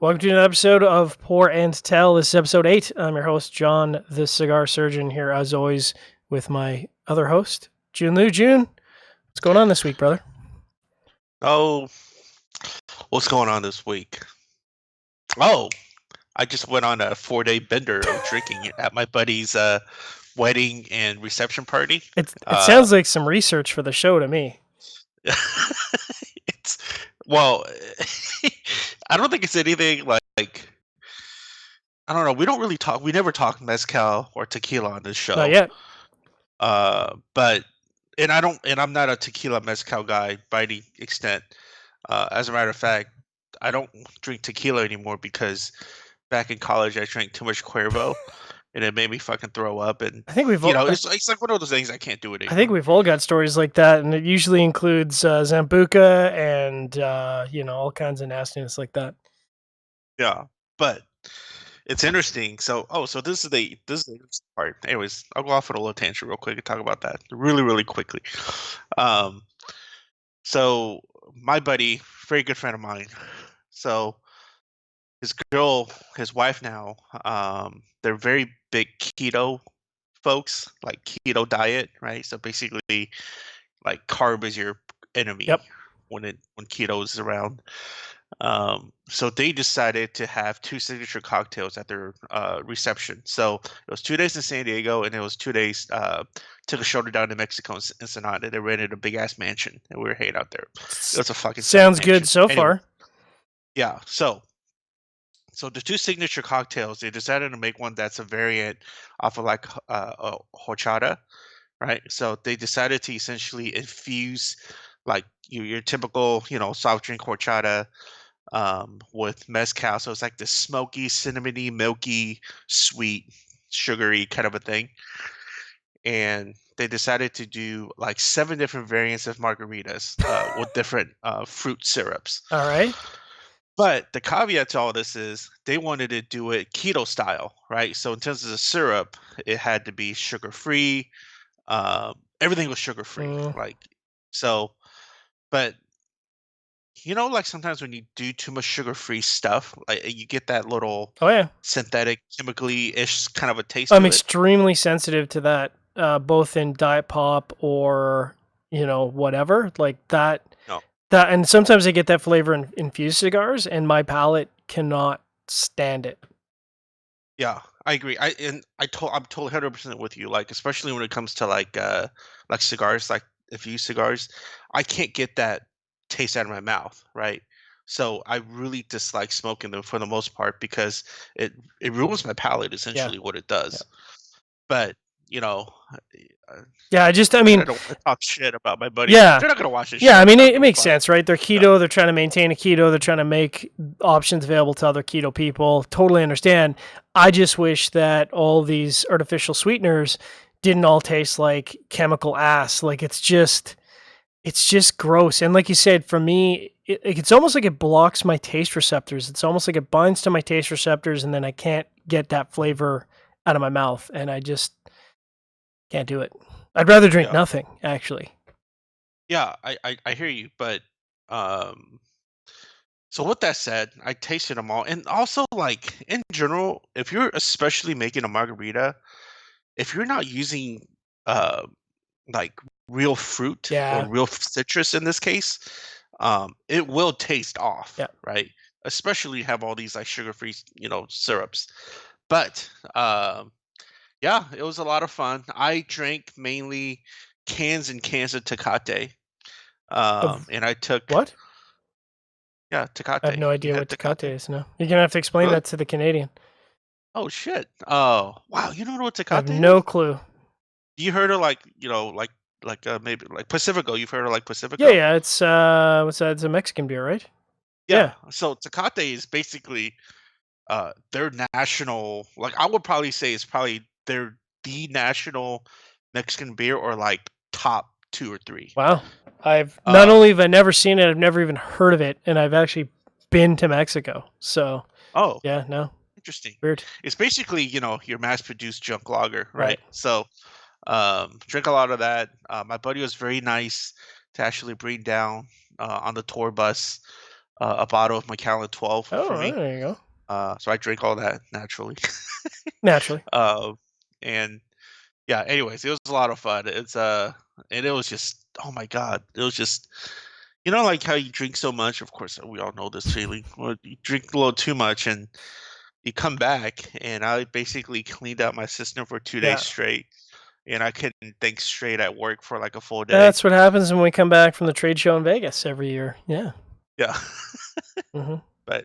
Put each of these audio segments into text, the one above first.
Welcome to another episode of Pour and Tell. This is episode 8. I'm your host, John, the cigar surgeon, here as always with my other host, Jiunn. Jiunn, what's going on this week, brother? Oh, what's going on this week? Oh, I just went on a 4-day bender of drinking at my buddy's wedding and reception party. It sounds like some research for the show to me. It's well, I don't think it's anything like I don't know. We don't really talk. We never talk mezcal or tequila on this show. Not yet. But I'm not a tequila mezcal guy by any extent. As a matter of fact, I don't drink tequila anymore because back in college I drank too much Cuervo, and it made me fucking throw up. And I think we've it's like one of those things I can't do it anymore. I think we've all got stories like that, and it usually includes Zambuca and all kinds of nastiness like that. Yeah, but it's interesting. So this is the part. Anyways, I'll go off on a little tangent real quick and talk about that really quickly. So my buddy, very good friend of mine. So his wife now, they're very big keto folks, like keto diet, right? So basically, like carb is your enemy. Yep. When keto is around. So they decided to have 2 signature cocktails at their reception. So it was 2 days in San Diego, and it was 2 days. Took a shoulder down to Mexico in Ensenada. They rented a big ass mansion, and we were hanging out there. It was a fucking sounds good mansion. so Anyway, far. Yeah. So the 2 signature cocktails, they decided to make one that's a variant off of like a horchata, right? So they decided to essentially infuse like your typical, soft drink horchata with mezcal. So it's like this smoky, cinnamony, milky, sweet, sugary kind of a thing. And they decided to do like 7 different variants of margaritas with different fruit syrups. All right. But the caveat to all this is they wanted to do it keto style, right? So in terms of the syrup, it had to be sugar free. Everything was sugar free, but like sometimes when you do too much sugar free stuff, like you get that little synthetic chemically-ish kind of a taste. I'm extremely sensitive to that, both in diet pop or whatever like that. No. That, and sometimes I get that flavor in infused cigars, and my palate cannot stand it. Yeah, I agree. I'm totally 100% with you. Like especially when it comes to like cigars, like infused cigars, I can't get that taste out of my mouth, right? So I really dislike smoking them for the most part because it ruins my palate. Essentially, what it does. But yeah, I don't want to talk shit about my buddy. Yeah, they're not gonna watch this. Yeah, I mean it makes sense, right? They're keto. They're trying to maintain a keto. They're trying to make options available to other keto people. Totally understand. I just wish that all these artificial sweeteners didn't all taste like chemical ass. Like it's just gross. And like you said, for me, it's almost like it blocks my taste receptors. It's almost like it binds to my taste receptors, and then I can't get that flavor out of my mouth, and I just can't do it. I'd rather drink nothing, actually. Yeah, I hear you, but so with that said, I tasted them all, and also like in general, if you're especially making a margarita, if you're not using like real fruit or real citrus in this case, it will taste off, right? Especially have all these like sugar-free, syrups. But yeah, it was a lot of fun. I drank mainly cans and cans of Tecate. And I took what? Yeah, Tecate. I have no idea what Tecate is. No, you're gonna have to explain that to the Canadian. Oh shit! Oh wow, you don't know what Tecate is? I have no clue. You heard of maybe like Pacifico? You've heard of like Pacifico? Yeah. It's what's that? It's a Mexican beer, right? Yeah. So Tecate is basically their national. Like I would probably say it's probably the national Mexican beer, or like top 2 or 3. Wow. I've not only have I never seen it, I've never even heard of it, and I've actually been to Mexico. So yeah, no. Interesting. Weird. It's basically, your mass-produced junk lager, right? So drink a lot of that. My buddy was very nice to actually bring down on the tour bus. a bottle of Macallan 12 for Oh, me. there you go. So I drink all that naturally. Naturally. uh, and yeah, anyways, it was a lot of fun. And it was just, oh my God, it was just, like how you drink so much. Of course, we all know this feeling. Well, you drink a little too much, and you come back, and I basically cleaned out my system for 2 days Yeah. straight, and I couldn't think straight at work for like a full day. That's what happens when we come back from the trade show in Vegas every year. Yeah. Yeah, Hmm. but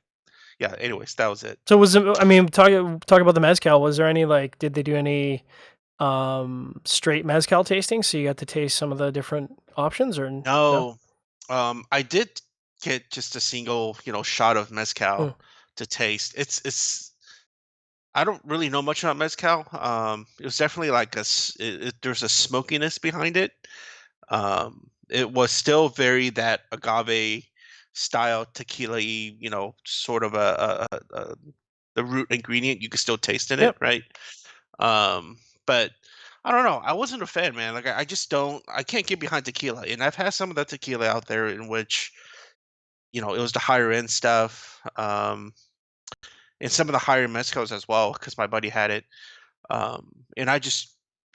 yeah. Anyways, that was it. So I mean, talk about the mezcal. Was there any did they do any straight mezcal tasting? So you got to taste some of the different options, or no? No, I did get just a single, shot of Mm. mezcal to taste. It's I don't really know much about mezcal. It was definitely like there's a smokiness behind it. It was still very that agave style tequila, sort of the root ingredient you can still taste in it, Yep. right? But I don't know. I wasn't a fan, man. Like I just don't. I can't get behind tequila, and I've had some of that tequila out there in which it was the higher end stuff, and some of the higher mezcals as well, because my buddy had it. And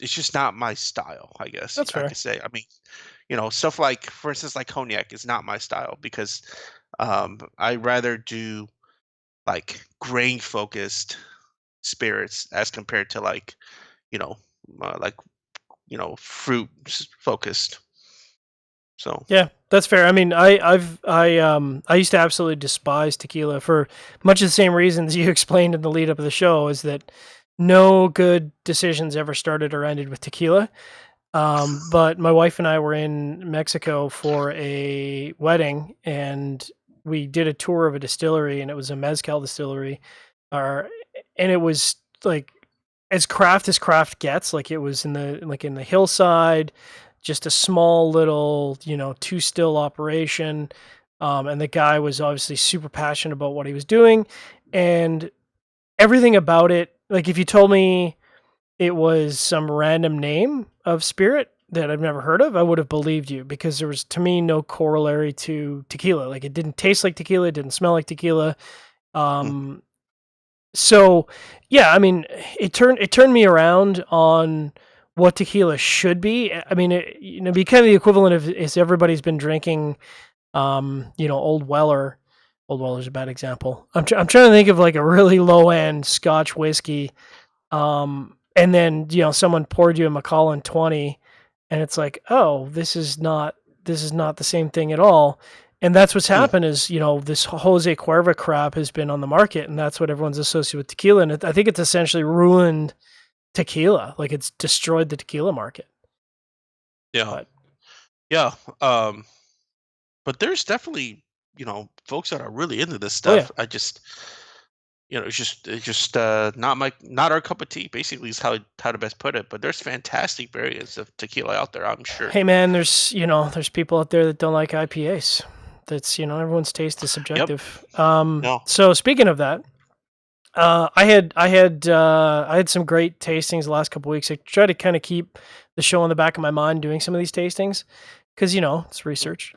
it's just not my style. I guess That's I fair. could say. I mean, stuff like, for instance, like cognac is not my style because I rather do like grain focused spirits as compared to like you know like fruit focused. So Yeah, that's fair. I mean, I used to absolutely despise tequila for much of the same reasons you explained in the lead up of the show. Is that no good decisions ever started or ended with tequila. But my wife and I were in Mexico for a wedding, and we did a tour of a distillery, and it was a mezcal distillery, or and it was like as craft gets. Like it was in the hillside, just a small little two still operation, and the guy was obviously super passionate about what he was doing, and everything about it. Like if you told me it was some random name of spirit that I've never heard of, I would have believed you because there was, to me, no corollary to tequila. Like it didn't taste like tequila, it didn't smell like tequila. mhm, Um, so yeah, I mean, it turned me around on what tequila should be. I mean, be kind of the equivalent of is everybody's been drinking, Old Weller. Old Weller's a bad example. I'm trying to think of like a really low end Scotch whiskey, and then someone poured you a Macallan 20, and it's like, oh, this is not the same thing at all. And that's what's mm, happened is this Jose Cuerva crap has been on the market, and that's what everyone's associated with tequila. And I think it's essentially ruined tequila, like it's destroyed the tequila market. yeah, But yeah. But there's definitely folks that are really into this oh yeah, stuff. I just it's just not our cup of tea. Basically, is how to best put it. But there's fantastic variants of tequila out there, I'm sure. hey man, there's people out there that don't like IPAs. That's everyone's taste is Yep. subjective. No. So speaking of that, I had some great tastings the last couple weeks. I try to kind of keep the show on the back of my mind doing some of these tastings because it's research.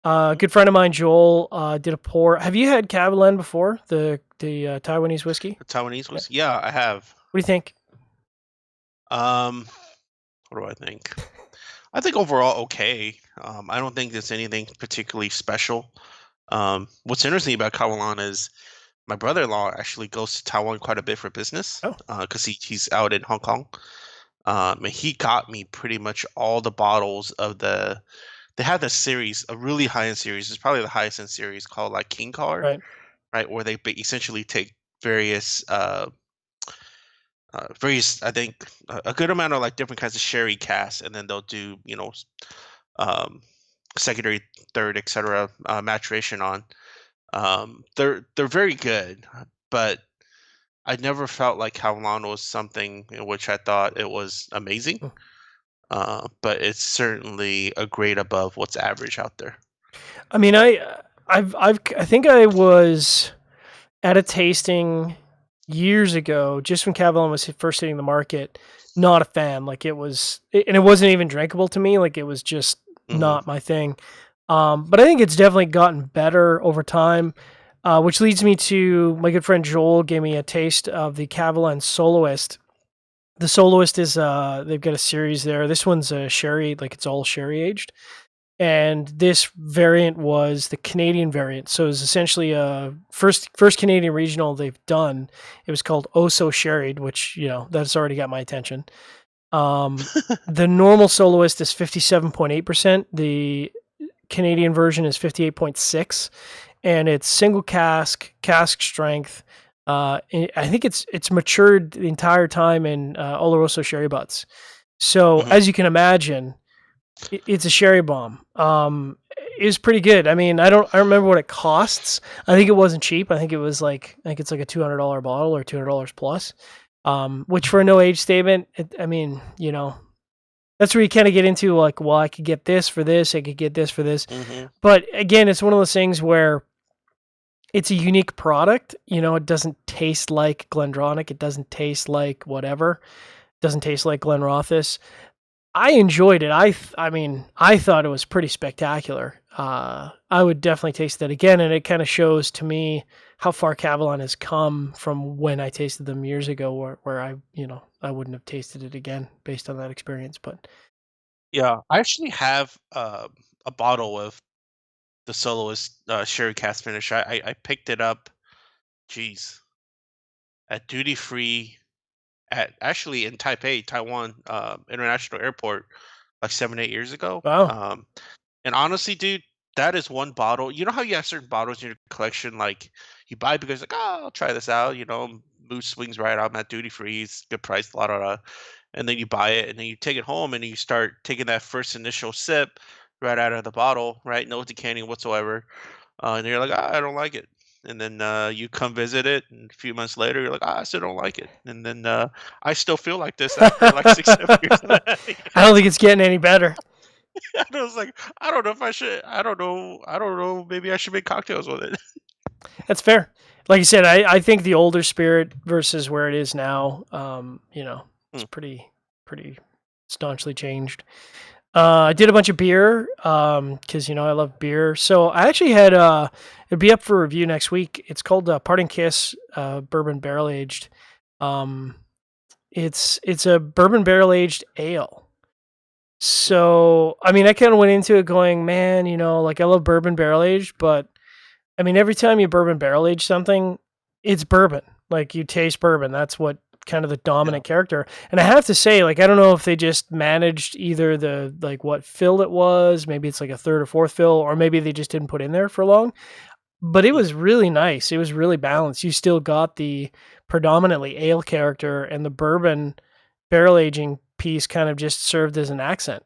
A good friend of mine, Joel, did a pour. Have you had Kavalan before? The Taiwanese whiskey. The Taiwanese Yeah. was, yeah, I have. What do you think? Um, what do I think? I think overall okay. I don't think there's anything particularly special. What's interesting about Kavalan is my brother-in-law actually goes to Taiwan quite a bit for business, Oh, because he's out in Hong Kong. And he got me pretty much all the bottles of they have this series, a really high-end series. It's probably the highest end series called like King Card, right. right? Where they essentially take various, I think, a good amount of like different kinds of sherry casks, and then they'll do, um, secondary, third, etc. Maturation on. They're very good, but I never felt like Kowloon was something in which I thought it was amazing. Mm. But it's certainly a grade above what's average out there. I mean, I think I was at a tasting years ago, just when Kavalan was first hitting the market. Not a fan. Like and it wasn't even drinkable to me. Like it was just Hmm. not my thing. But I think it's definitely gotten better over time, which leads me to my good friend Joel gave me a taste of the Kavalan Soloist. The Soloist is they've got a series there. This one's a sherry, like it's all sherry aged, and this variant was the Canadian variant. So it was essentially a first Canadian regional they've done. It was called Oso Sherried, which that's already got my attention. The normal Soloist is 57.8%. The Canadian version is 58.6, and it's single cask strength. I think it's matured the entire time in Oloroso sherry butts. So Hmm. as you can imagine, it's a sherry bomb. It was pretty good. I mean, I don't remember what it costs. I think it wasn't cheap. I think it's like a $200 bottle or $200 plus. Which for a no age statement, I mean, that's where you kind of get into like, well, I could get this for this, I could get this for this. Hmm. But again, it's one of those things where it's a unique product. It doesn't taste like Glendronach. It doesn't taste like whatever. It doesn't taste like Glenrothes. I enjoyed it. I mean, I thought it was pretty spectacular. I would definitely taste that again, and it kind of shows to me how far Kavalan has come from when I tasted them years ago, where I wouldn't have tasted it again based on that experience. But Yeah, I actually have a bottle of the Soloist sherry cask finish. I picked it up, geez, at duty free at actually in Taipei, Taiwan International Airport, like 7 8 years ago. wow, And honestly, dude, that is one bottle. You know how you have certain bottles in your collection, like you buy because like, oh, I'll try this out. Mood swings right. I'm at duty free. It's good price, la da da. And then you buy it, and then you take it home, and you start taking that first initial sip right out of the bottle, right? No decanting whatsoever. And you're like, I don't like it. And then you come visit it, and a few months later, you're like, I still don't like it. And then I still feel like this after like 6 7 years. I don't think it's getting any better. And I was like, I don't know if I should. I don't know. I don't know. Maybe I should make cocktails with it. That's fair. Like you said, I think the older spirit versus where it is now, it's Hmm. pretty staunchly changed. I did a bunch of beer because I love beer. So I actually had it'll be up for review next week. It's called Parting Kiss Bourbon Barrel Aged. Um, it's a bourbon barrel aged ale. So I mean, I kind of went into it going, man, like I love bourbon barrel aged, but I mean, every time you bourbon barrel age something, it's bourbon. Like you taste bourbon. That's what kind of the Yeah. dominant character. And I have to say, like, I don't know if they just managed either the like what fill it was, maybe it's like a third or fourth fill, or maybe they just didn't put in there for long. But it Hmm. was really nice. It was really balanced. You still got the predominantly ale character, and the bourbon barrel aging piece kind of just served as an accent.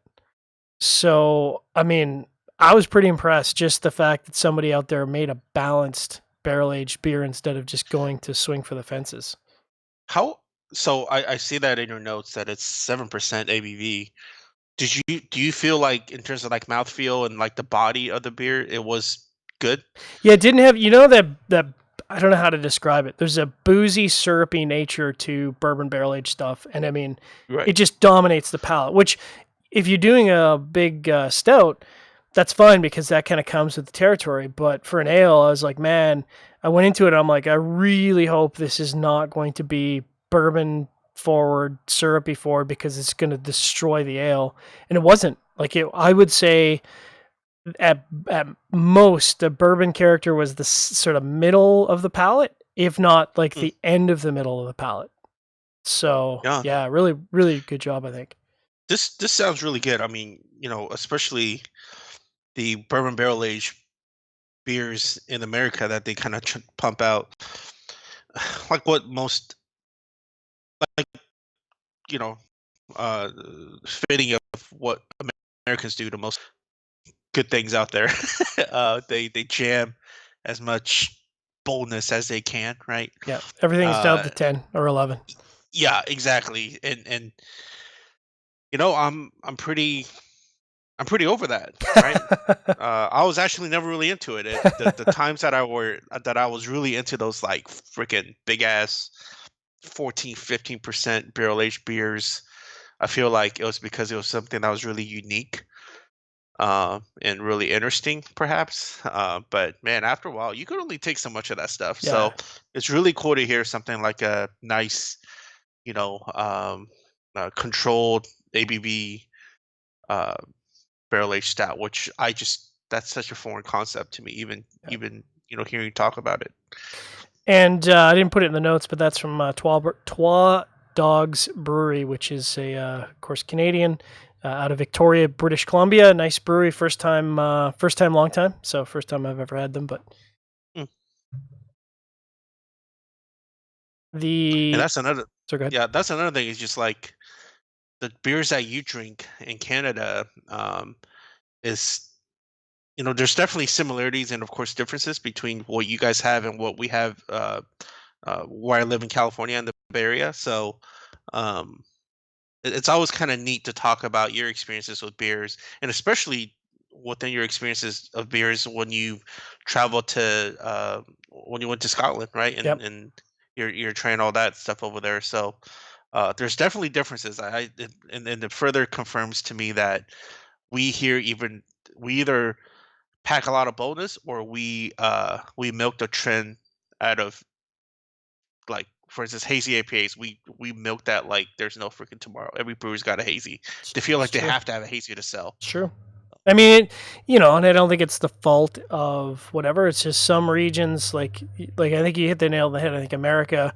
So, I mean, I was pretty impressed just the fact that somebody out there made a balanced barrel aged beer instead of just going to swing for the fences. How? So I see that in your notes that it's 7% ABV. Do you feel like in terms of like mouthfeel and like the body of the beer, it was good? Yeah, it didn't have that I don't know how to describe it. There's a boozy, syrupy nature to bourbon barrel aged stuff, and I mean, Right. it just dominates the palate. Which, if you're doing a big stout, that's fine because that kind of comes with the territory. But for an ale, I was like, man, I went into it. I'm like, I really hope this is not going to be bourbon forward, syrupy forward, because it's going to destroy the ale. And it wasn't. Like I would say at most, the bourbon character was the sort of middle of the palate, if not like Hmm. the end of the middle of the palate. So Yeah. yeah, really, really good job, I think. This sounds really good. I mean, especially the bourbon barrel aged beers in America that they kind of pump out, like what most like you know uh fitting of what Americans do to most good things out there. They jam as much boldness as they can, right? Yeah, everything's down Uh, to 10 or 11. yeah, exactly. And I'm pretty over that, right? I was actually never really into it. The times that I was really into those like freaking big ass 14 15% barrel aged beers, I feel like it was because it was something that was really unique. and really interesting, perhaps. But man, after a while, you could only take so much of that stuff. Yeah. So it's really cool to hear something like a nice, controlled ABV uh, barrel aged stout, which that's such a foreign concept to me. Even hearing you talk about it. And I didn't put it in the notes, but that's from Twa Dogs Brewery, which is of course, Canadian, out of Victoria, British Columbia. Nice brewery, first time, long time. So first time I've ever had them. But Mm. And the that's another, so go ahead. yeah, that's another thing. Is just like the beers that you drink in Canada, is there's definitely similarities and of course differences between what you guys have and what we have, where I live in California in the Bay Area. So um, it's always kind of neat to talk about your experiences with beers, and especially within your experiences of beers when you traveled to when you went to Scotland, right? Yep. And you're trying all that stuff over there. So there's definitely differences. And it further confirms to me that we here we either pack a lot of bonus or we milk the trend out of, like, for instance, hazy APAs. We milk that like there's no freaking tomorrow. Every brewer's got a hazy. They feel It's like they true. have to have a hazy to sell. It's true. I mean, and I don't think it's the fault of whatever. It's just some regions, like I think you hit the nail on the head. I think America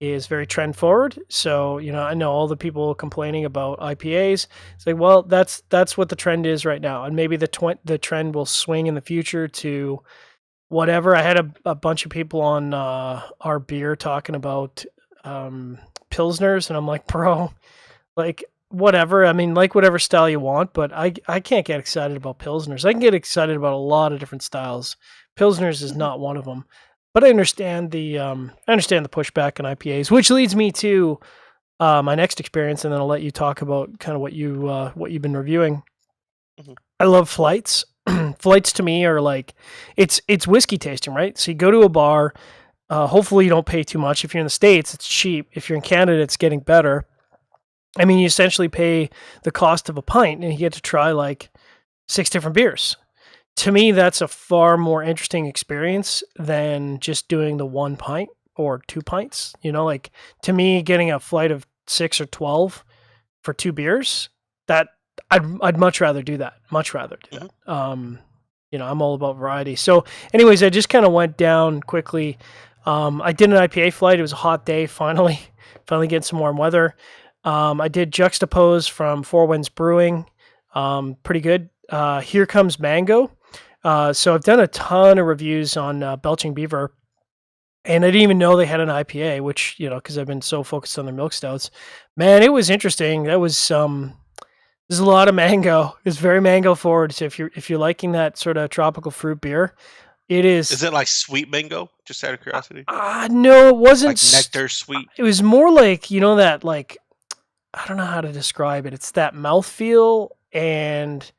is very trend forward. So I know all the people complaining about IPAs. It's like, well, that's what the trend is right now, and maybe the trend will swing in the future to whatever. I had a bunch of people on our beer talking about pilsners, and I'm like, bro, like whatever. I mean, like whatever style you want, but I can't get excited about pilsners. I can get excited about a lot of different styles. Pilsners is Mhm. not one of them. But I understand the pushback on IPAs, which leads me to my next experience, and then I'll let you talk about kind of what you've been reviewing. Mhm. I love flights. Flights to me are like it's whiskey tasting, right? So you go to a bar. Hopefully you don't pay too much. If you're in the States, it's cheap. If you're in Canada, it's getting better. I mean, you essentially pay the cost of a pint, and you get to try like 6 different beers. To me, that's a far more interesting experience than just doing the 1 pint or 2 pints. Like to me, getting a flight of 6 or 12 for 2 beers, that I'd much rather do that. Much rather do Mhm. that. I'm all about variety. So, anyways, I just kind of went down quickly. I did an IPA flight. It was a hot day. Finally getting some warm weather. I did Juxtapose from Four Winds Brewing. Pretty good. Here Comes Mango. So I've done a ton of reviews on Belching Beaver, and I didn't even know they had an IPA, which, because I've been so focused on their milk stouts. Man, it was interesting. That was there's a lot of mango. It's very mango forward. So if you're liking that sort of tropical fruit beer, it Is is. it like sweet mango? Just out of curiosity. No, it wasn't. Like nectar sweet. It was more like that, like, I don't know how to describe it. It's that mouthfeel, and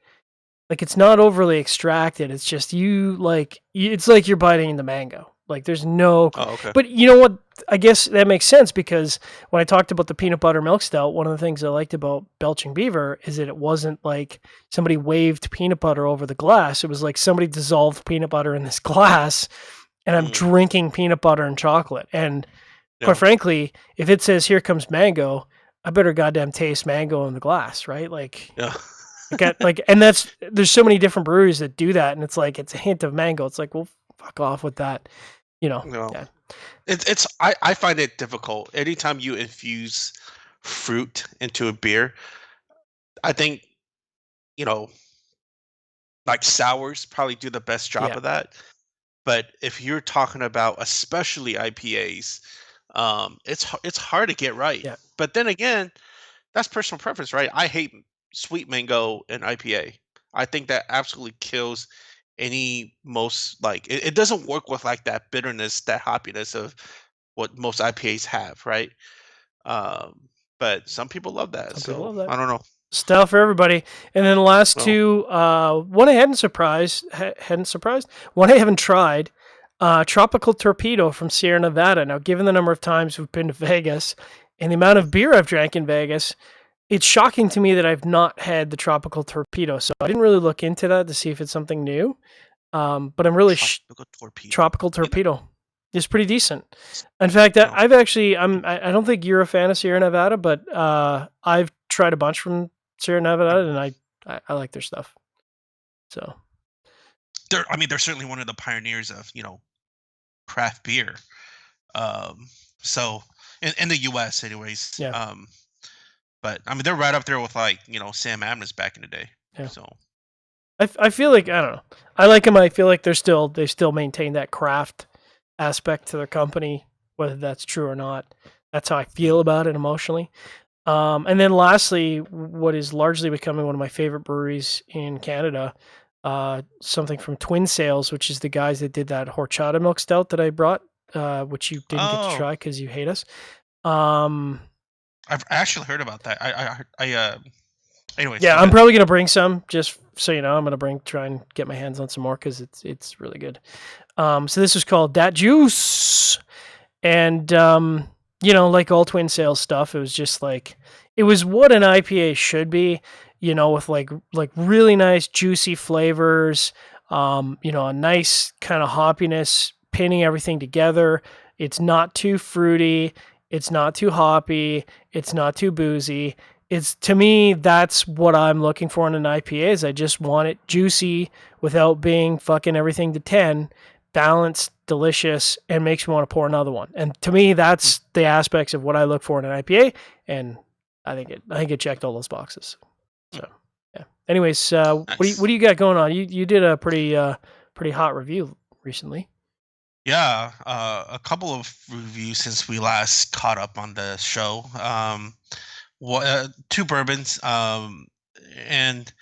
like it's not overly extracted. It's just it's like you're biting into mango. Like there's no, Oh, okay. but you know what? I guess that makes sense because when I talked about the peanut butter milk stout, one of the things I liked about Belching Beaver is that it wasn't like somebody waved peanut butter over the glass. It was like somebody dissolved peanut butter in this glass, and I'm Mm, drinking peanut butter and chocolate. And quite yeah. frankly, if it says "Here comes mango," I better goddamn taste mango in the glass, right? Like, Yeah. and there's so many different breweries that do that, and it's like it's a hint of mango. It's like, well, fuck off with that, No. Yeah, I find it difficult. Anytime you infuse fruit into a beer, I think, you know, like sours probably do the best job yeah, of that. But if you're talking about especially IPAs, it's hard to get right. yeah. But then again, that's personal preference, right? I hate sweet mango in IPA. I think that absolutely kills any most, like, it doesn't work with like that bitterness, that hoppiness of what most IPAs have, right? Um, but some people love that, Some people so love that I don't know. stuff for everybody. And then the last Well, two, one I hadn't surprised, one I haven't tried. Tropical Torpedo from Sierra Nevada. Now, given the number of times we've been to Vegas and the amount of beer I've drank in Vegas, it's shocking to me that I've not had the tropical torpedo. So I didn't really look into that to see if it's something new. But I'm really Tropical torpedo. tropical You know, torpedo is pretty decent. In fact, you know, I've actually I don't think you're a fan of Sierra Nevada, but I've tried a bunch from Sierra Nevada, and I like their stuff. So they're certainly one of the pioneers of craft beer. Um, so in the U.S. anyways. yeah, But I mean they're right up there with like Sam Adams back in the day. yeah. So I feel like I don't know. I like them. I feel like they still maintain that craft aspect to their company, whether that's true or not. That's how I feel about it emotionally. And then lastly, what is largely becoming one of my favorite breweries in Canada, something from Twin Sales, which is the guys that did that horchata milk stout that I brought, which you didn't get to oh, try because you hate us. Um, I've actually heard about that. Anyways, yeah, go I'm ahead. probably gonna bring some just so you know. I'm gonna try and get my hands on some more because it's really good. So this was called Dat Juice, and like all Twin Sales stuff, it was just like it was what an IPA should be, with like really nice juicy flavors, a nice kind of hoppiness, pinning everything together. It's not too fruity, it's not too hoppy, it's not too boozy. It's to me that's what I'm looking for in an IPA is I just want it juicy without being fucking everything to 10, balanced, delicious, and makes me want to pour another one. And to me, Mm, that's the aspects of what I look for in an IPA, and I think it checked all those boxes. mm, So yeah. Anyways, what nice. do you got going on? You did a pretty hot review recently. Yeah, a couple of reviews since we last caught up on the show. Two bourbons, and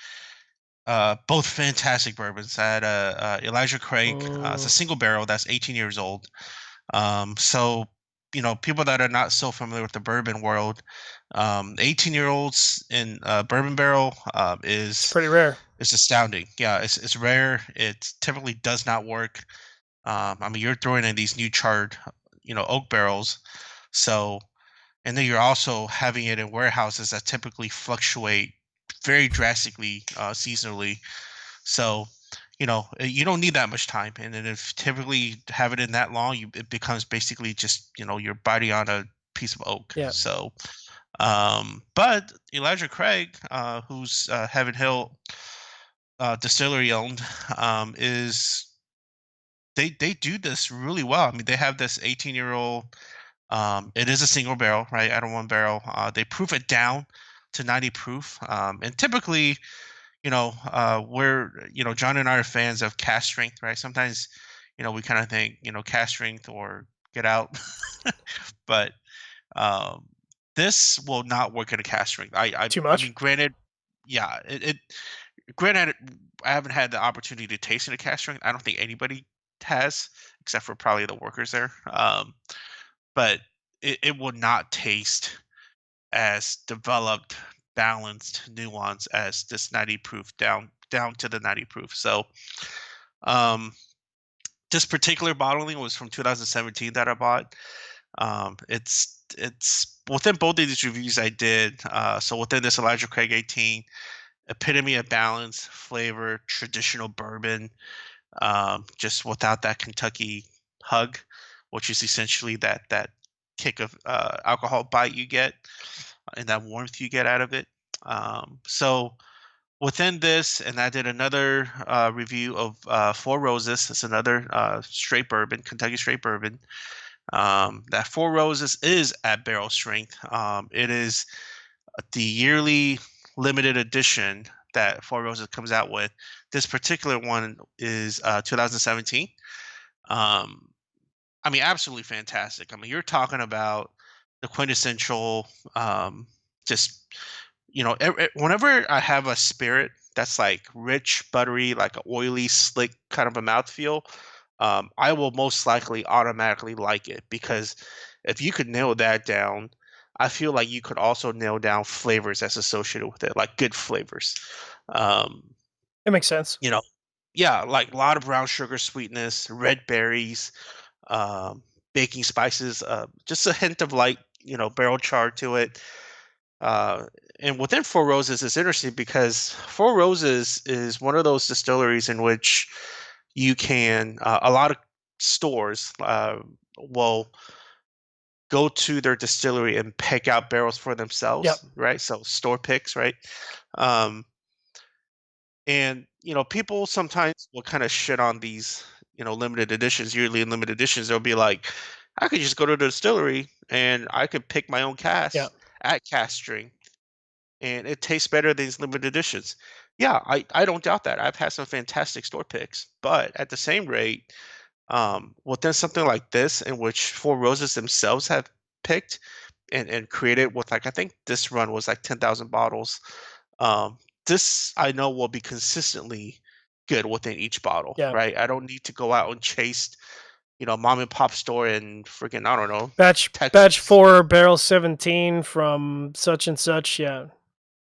both fantastic bourbons. I had Elijah Craig. It's a Mm, single barrel that's 18 years old. So people that are not so familiar with the bourbon world, 18-year-olds in bourbon barrel it's pretty rare. is astounding. Yeah, it's rare. It typically does not work. I mean, you're throwing in these new charred, oak barrels, so and then you're also having it in warehouses that typically fluctuate very drastically seasonally. So, you don't need that much time, and then if typically have it in that long, it becomes basically just you're biting on a piece of oak. Yeah. So, but Elijah Craig, who's Heaven Hill distillery owned, is they do this really well. I mean, they have this 18-year-old. It is a single barrel, right? Out of one barrel. They proof it down to 90 proof. And typically, John and I are fans of cast strength, right? Sometimes, we kind of think, cast strength or get out, but um, this will not work at a cast strength. Too I mean, much? granted, yeah, granted, I haven't had the opportunity to taste it at cast strength. I don't think anybody has, except for probably the workers there. But it will not taste as developed, balanced, nuanced as this 90 proof down to the 90 proof. So um this particular bottling was from 2017 that I bought. It's within both of these reviews I did. So within this Elijah Craig 18, epitome of balance, flavor, traditional bourbon, just without that Kentucky hug, which is essentially that kick of alcohol bite you get and that warmth you get out of it. So within this, and I did another review of Four Roses. It's another straight bourbon, Kentucky straight bourbon. That Four Roses is at barrel strength. It is the yearly limited edition that Four Roses comes out with. This particular one is 2017. Um, I mean, absolutely fantastic. I mean, you're talking about the quintessential, just whenever I have a spirit that's like rich, buttery, like a oily, slick kind of a mouthfeel, I will most likely automatically like it because if you could nail that down, I feel like you could also nail down flavors that's associated with it, like good flavors. Um, It makes sense. you know, yeah, like a lot of brown sugar sweetness, red berries, um, baking spices, just a hint of like barrel char to it. Uh, and within Four Roses is interesting because Four Roses is one of those distilleries in which you can a lot of stores will go to their distillery and pick out barrels for Yep. themselves, right? So store picks, right? Um, and people sometimes will kind of shit on these, limited editions, yearly and limited editions. They'll be like, I could just go to the distillery and I could pick my own Yeah. cask at cask string, and it tastes better than these limited editions. Yeah, I don't doubt that. I've had some fantastic store picks, but at the same rate, within something like this, in which Four Roses themselves have picked and created with, like, I think this run was like 10,000 bottles. Um, this I know will be consistently good within each bottle, Yeah. right? I don't need to go out and chase, mom and pop store in freaking, I don't know, Batch Texas. 4, barrel 17 from such and such. Yeah.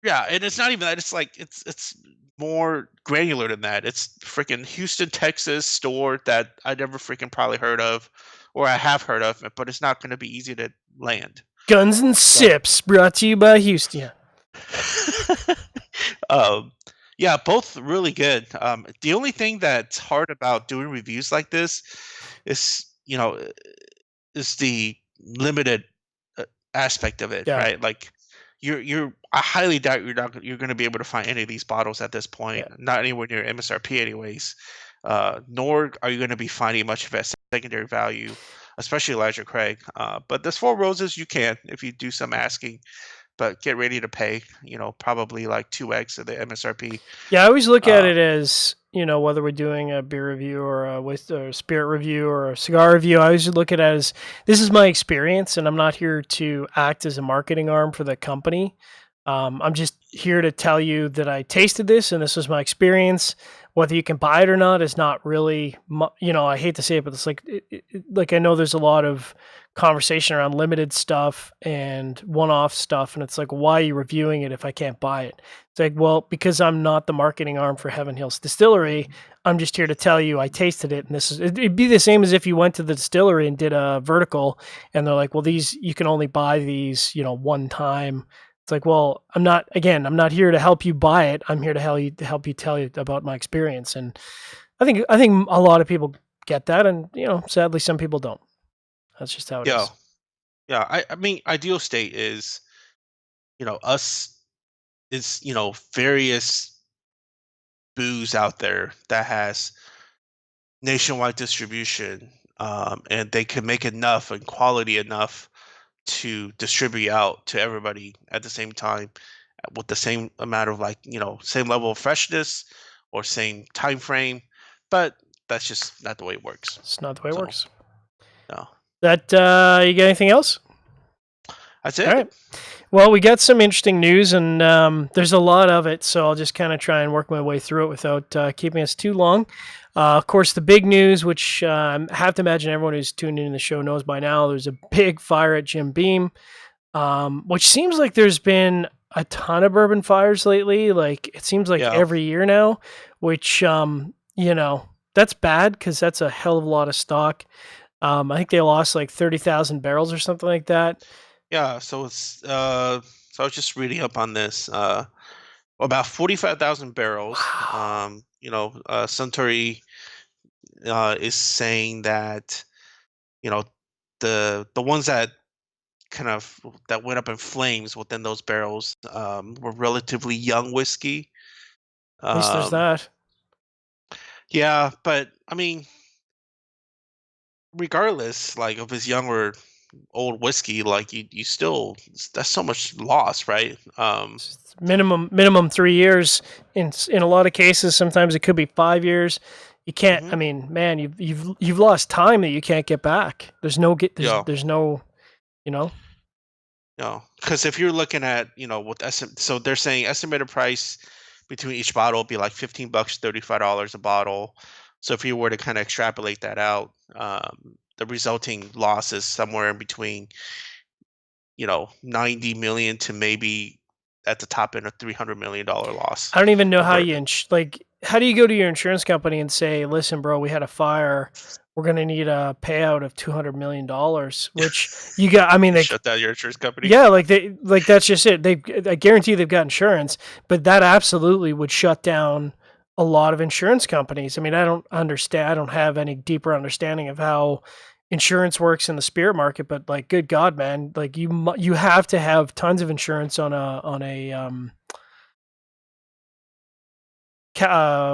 Yeah, and it's not even that. It's like it's more granular than that. It's freaking Houston, Texas store that I never freaking probably heard of, or I have heard of, but it's not going to be easy to land. Guns and So, Sips, brought to you by Houston. Yeah. um, yeah, both really good. The only thing that's hard about doing reviews like this is, is the limited aspect of it, Yeah. right? Like I highly doubt you're going to be able to find any of these bottles at this Yeah. point, not anywhere near MSRP anyways. Nor are you going to be finding much of a secondary value, especially Elijah Craig. But this Four Roses you can if you do some asking, but get ready to pay, probably like 2x of the MSRP. Yeah, I always look at Uh, it as, whether we're doing a beer review or a spirit review or a cigar review, I always look at it as this is my experience, and I'm not here to act as a marketing arm for the company. I'm just here to tell you that I tasted this and this was my experience. Whether you can buy it or not is not really, I hate to say it, but it's like, like I know there's a lot of conversation around limited stuff and one-off stuff, and it's like, why are you reviewing it if I can't buy it? It's like, well, because I'm not the marketing arm for Heaven Hills Distillery. I'm just here to tell you I tasted it, and it'd be the same as if you went to the distillery and did a vertical, and they're like, well, these you can only buy these, one time. It's like, well, I'm not here to help you buy it. I'm here to help you tell you about my experience. And I think a lot of people get that, and sadly some people don't. That's just how it yeah, is. yeah. I mean, ideal state is, us is, various booze out there that has nationwide distribution, and they can make enough and quality enough to distribute out to everybody at the same time with the same amount of, like, same level of freshness or same time frame. But that's just not the way it works. It's not the way it So, works. no, That you got anything else? that's All it. right. Well, we got some interesting news, and there's a lot of it, so I'll just kind of try and work my way through it without keeping us too long. Of course, the big news, which I have to imagine everyone who's tuned into the show knows by now, there's a big fire at Jim Beam, which seems like there's been a ton of bourbon fires lately. Like it seems like Yeah. every year now, which that's bad because that's a hell of a lot of stock. I think they lost like 30,000 barrels or something like that. Yeah. So so I was just reading up on this. About 45,000 barrels. Wow. Suntory is saying that, you know, the ones that kind of that went up in flames within those barrels were relatively young whiskey. At least there's Um, that. yeah, but I mean, regardless, like if it's young or old whiskey, like you still that's so much loss, right? It's minimum 3 years. In a lot of cases, sometimes it could be 5 years. You can't. Hmm. I mean, man, you've lost time that you can't get back. There's no get. Yeah, There's no. You know. because if you're looking at, so they're saying estimated price between each bottle would be like $15, $35 a bottle. So if you were to kind of extrapolate that out, the resulting loss is somewhere in between, 90 million to maybe at the top end of $300 million loss I don't even know of how you bourbon. like. How do you go to your insurance company and say, "Listen, bro, we had a fire. we're going to need a payout of $200 million, which you got. I mean, You they shut down your insurance company. yeah, like that's just it. I guarantee they've got insurance, but that absolutely would shut down a lot of insurance companies. I mean, I don't understand. I don't have any deeper understanding of how insurance works in the spirit market, but like, good God, man, like you have to have tons of insurance on a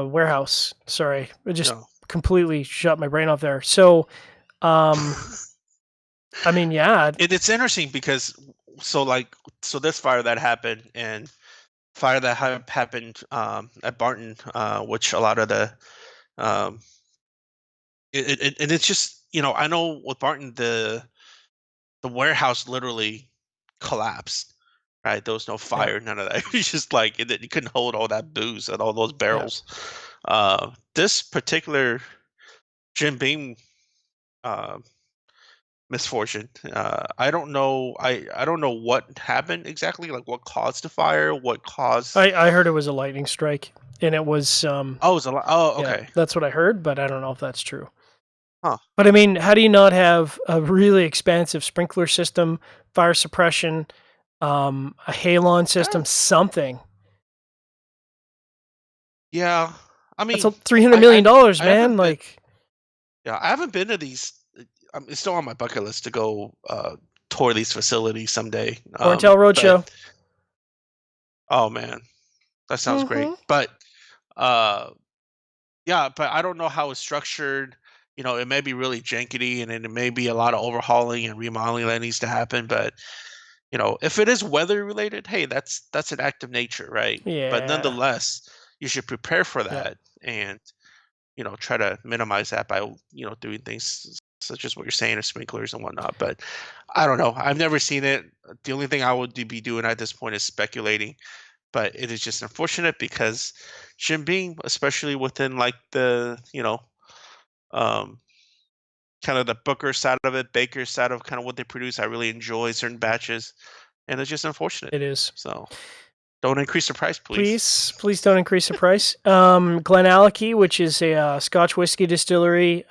warehouse. Sorry, it just No. completely shut my brain off there. So, I mean, yeah, It's interesting because so this fire that happened and fire that happened at Barton, which a lot of the um, and it's just I know with Barton the warehouse literally collapsed. Right, there was no yeah, fire, none of that. It's just like you couldn't hold all that booze and all those yeah. barrels. This particular Jim Beam uh, misfortune. I don't know. I don't know what happened exactly. Like what caused the fire? What caused? I heard it was a lightning strike, and it was Oh, it was a lot. Oh, yeah, okay. that's what I heard, but I don't know if that's true. Huh. But I mean, how do you not have a really expansive sprinkler system, fire suppression, a halon Yeah. system, something? Yeah. I That's mean, $300 million, I man. haven't been. Like, Yeah, I haven't been to these. It's still on my bucket list to go tour these facilities someday. Horntail But Roadshow. oh man, that sounds great. Mm-hmm. But uh, yeah, but I don't know how it's structured. It may be really jankety, and then it may be a lot of overhauling and remodeling that needs to happen. But if it is weather related, hey, that's an act of nature, right? But Yeah, nonetheless, you should prepare for yeah. that and try to minimize that by doing things such as what you're saying, or sprinklers and whatnot. But I don't know. I've never seen it. The only thing I would be doing at this point is speculating. But it is just unfortunate because Jim Beam, especially within like the um, kind of the Booker side of it, Baker side of kind of what they produce, I really enjoy certain batches, and it's just unfortunate. It is. So don't increase the price, please. Please don't increase the price. GlenAllachie, which is a Scotch whiskey distillery,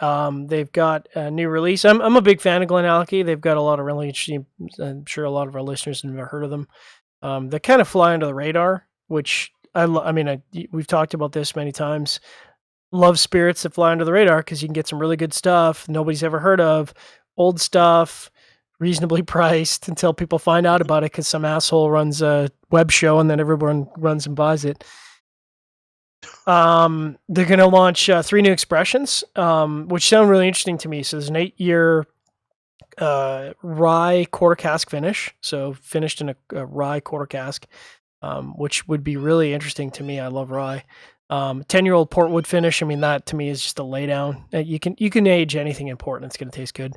they've got a new release. I'm a big fan of GlenAllachie. They've got a lot of really interesting. I'm sure a lot of our listeners have never heard of them. They kind of fly under the radar, which I mean, we've talked about this many times. Love spirits that fly under the radar because you can get some really good stuff nobody's ever heard of, old stuff, reasonably priced until people find out about it because some asshole runs a web show and then everyone runs and buys it. They're going to launch 3 new expressions, which sound really interesting to me. So there's an 8-year rye quarter cask finish, so finished in a rye quarter cask, which would be really interesting to me. I love rye. 10-year-old portwood finish. I mean, that to me is just a laydown. You can age anything in port and it's going to taste good.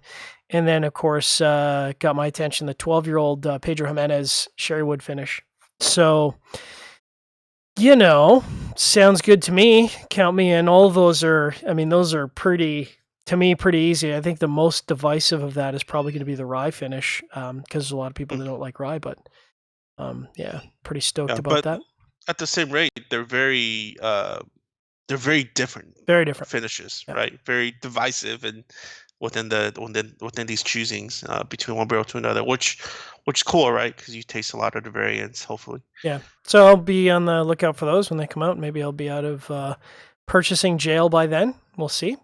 And then, of course, got my attention the 12-year-old Pedro Jimenez sherry wood finish. So, sounds good to me. Count me in. All of those are, I mean, those are pretty easy. I think the most divisive of that is probably going to be the rye finish because there's a lot of people that don't like rye, but yeah, pretty stoked Yeah, about but that. at the same rate, they're very different Very different. finishes, Yeah. right? Very divisive and within these choosings between one barrel to another, which is cool, right? Because you taste a lot of the variants, hopefully. Yeah. So I'll be on the lookout for those when they come out. Maybe I'll be out of purchasing jail by then. We'll see.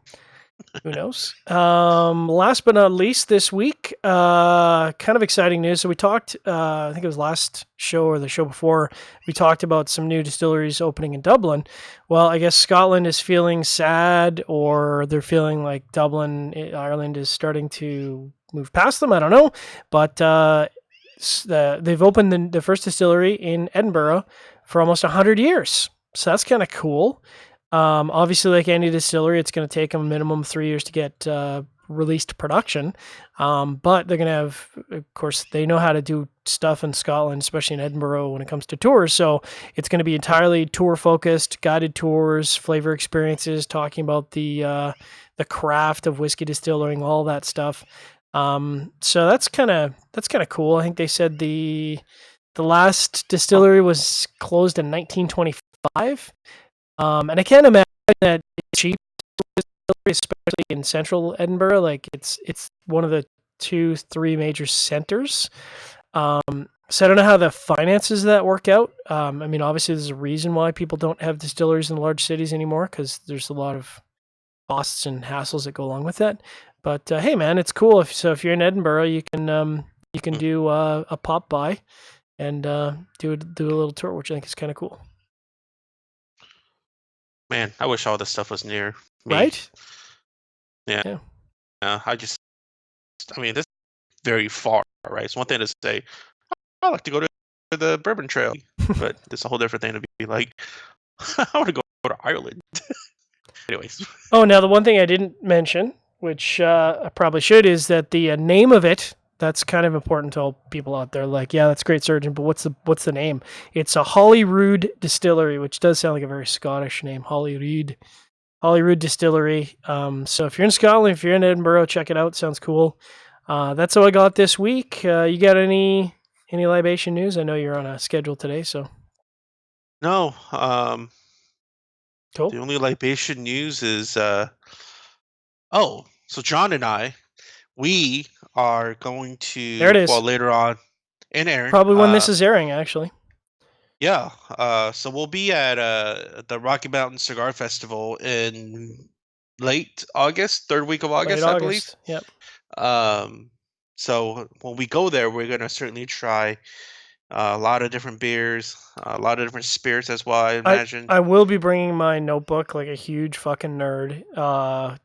Who knows? Last but not least, this week, kind of exciting news. So we talked, I think it was last show or the show before, we talked about some new distilleries opening in Dublin. Well, I guess Scotland is feeling sad, or they're feeling like Dublin, Ireland is starting to move past them. I don't know. But they've opened the first distillery in Edinburgh for almost 100 years. So that's kind of cool. Obviously, like any distillery, it's going to take them a minimum of 3 years to get released to production. But they're going to have, of course, they know how to do stuff in Scotland, especially in Edinburgh when it comes to tours. So it's going to be entirely tour focused, guided tours, flavor experiences, talking about the craft of whiskey distilling, all that stuff. So that's kind of cool. I think they said the last distillery was closed in 1925. And I can't imagine that it's cheap, especially especially in central Edinburgh. Like it's one of the 2-3 major centers. So I don't know how the finances of that work out. I mean, obviously, there's a reason why people don't have distilleries in large cities anymore because there's a lot of costs and hassles that go along with that. But hey, man, it's cool. If you're in Edinburgh, you can do a pop by and do a little tour, which I think is kind of cool. Man, I wish all this stuff was near me. Right? Yeah. I mean, this is very far, right? It's one thing to say, I like to go to the Bourbon Trail, but it's a whole different thing to be like, I want to go to Ireland. Anyways. Oh, now the one thing I didn't mention, which I probably should, is that the name of it. That's kind of important to all people out there. Like, yeah, that's great, Surgeon, but what's the name? It's a Holyrood Distillery, which does sound like a very Scottish name. Holyrood Distillery. So if you're in Scotland, if you're in Edinburgh, check it out. Sounds cool. That's all I got this week. You got any libation news? I know you're on a schedule today, so. No. Cool. The only libation news is, so John and I, we are going to, there it is. Well, later on, and Aaron. Probably when this is airing, actually. Yeah. So we'll be at the Rocky Mountain Cigar Festival in late August, third week of August, I believe. Yep. So when we go there, we're gonna certainly try a lot of different beers, a lot of different spirits as well, I imagine. I will be bringing my notebook like a huge fucking nerd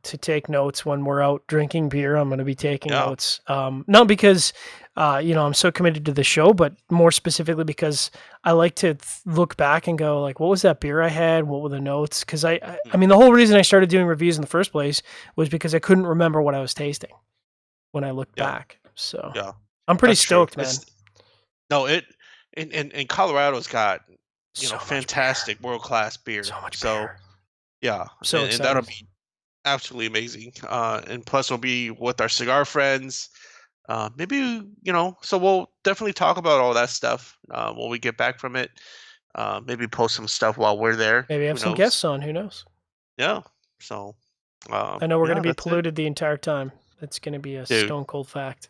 to take notes when we're out drinking beer. I'm going to be taking notes. Not because, I'm so committed to the show, but more specifically because I like to look back and go like, what was that beer I had? What were the notes? Because I mean, the whole reason I started doing reviews in the first place was because I couldn't remember what I was tasting when I looked back. So I'm pretty stoked, man. In Colorado's got so fantastic world-class beer. So much beer. Yeah, so and that'll be absolutely amazing. And plus we'll be with our cigar friends. Maybe so we'll definitely talk about all that stuff when we get back from it. Maybe post some stuff while we're there. Maybe have some guests on. Who knows? Yeah. So I know we're going to be polluted the entire time. That's going to be a stone cold fact.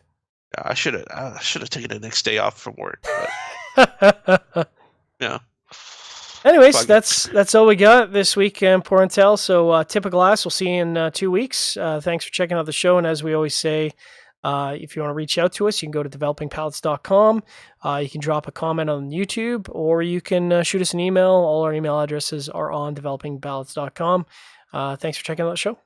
I should have taken the next day off from work. But yeah. Anyways, that's all we got this week in Pour and Tell. So tip a glass. We'll see you in 2 weeks. Thanks for checking out the show. And as we always say, if you want to reach out to us, you can go to developingpalates.com. You can drop a comment on YouTube, or you can shoot us an email. All our email addresses are on developingpalates.com. Thanks for checking out the show.